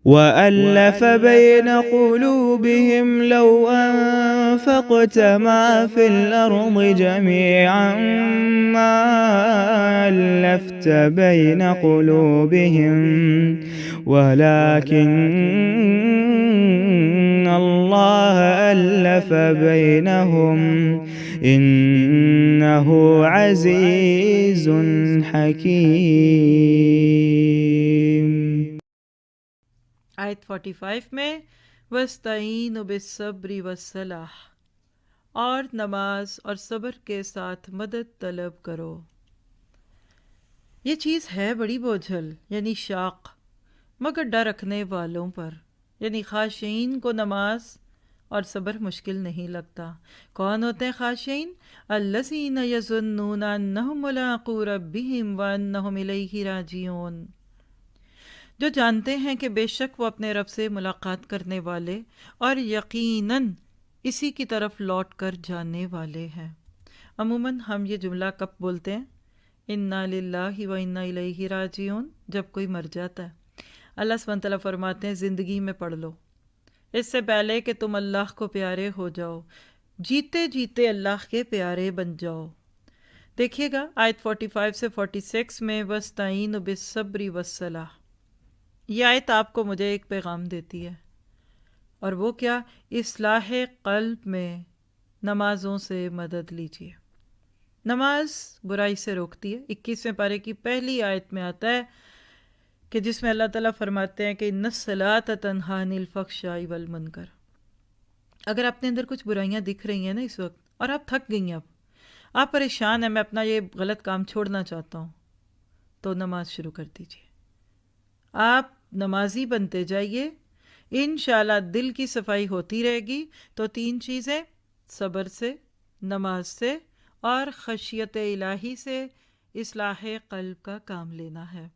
وَأَلَّفَ بَيْنَ قُلُوبِهِمْ لَوْ أَنفَقْتَ مَا فِي الْأَرْضِ جَمِيعًا مَّا أَلَّفْتَ بَيْنَ قُلُوبِهِمْ وَلَٰكِنَّ اللَّهَ أَلَّفَ بَيْنَهُمْ إِنَّهُ عَزِيزٌ حَكِيمٌ۔ آیت 45 میں وَاسْتَعِینُوا بِالصَّبْرِ وَالصَّلَاحِ، اور نماز اور صبر کے ساتھ مدد طلب کرو۔ یہ چیز ہے بڑی بوجھل یعنی شاق، مگر ڈر رکھنے والوں پر یعنی خاشعین کو نماز اور صبر مشکل نہیں لگتا۔ کون ہوتے ہیں خاشعین؟ الذین یظنون انہم ملاقو ربہم وانہم الیہ راجعون، جو جانتے ہیں کہ بے شک وہ اپنے رب سے ملاقات کرنے والے اور یقیناً اسی کی طرف لوٹ کر جانے والے ہیں۔ عموماً ہم یہ جملہ کب بولتے ہیں؟ انا للہ و انا الیہ راجعون، جب کوئی مر جاتا ہے۔ اللہ سبحانہ وتعالیٰ فرماتے ہیں زندگی میں پڑھ لو، اس سے پہلے کہ تم اللہ کو پیارے ہو جاؤ، جیتے جیتے اللہ کے پیارے بن جاؤ۔ دیکھیے گا آیت 45 سے 46 میں وَاسْتَعِینُوا بِالصَّبْرِ وَالصَّلَاحِ، یہ آیت آپ کو مجھے ایک پیغام دیتی ہے، اور وہ کیا؟ اصلاح قلب میں نمازوں سے مدد لیجیے۔ نماز برائی سے روکتی ہے۔ 21ویں پارے کی پہلی آیت میں آتا ہے کہ جس میں اللہ تعالیٰ فرماتے ہیں کہ اِنَّ الصَّلَاةَ تَنْہَىٰ عَنِ الْفَحْشَاءِ وَالْمُنکَرِ۔ اگر اپنے اندر کچھ برائیاں دکھ رہی ہیں نا اس وقت، اور آپ تھک گئی ہیں، اب آپ پریشان ہیں، میں اپنا یہ غلط کام چھوڑنا چاہتا ہوں، تو نماز شروع کر دیجیے۔ آپ نمازی بنتے جائیے، انشاءاللہ دل کی صفائی ہوتی رہے گی۔ تو 3 چیزیں، صبر سے، نماز سے اور خشیت الہی سے اصلاح قلب کا کام لینا ہے۔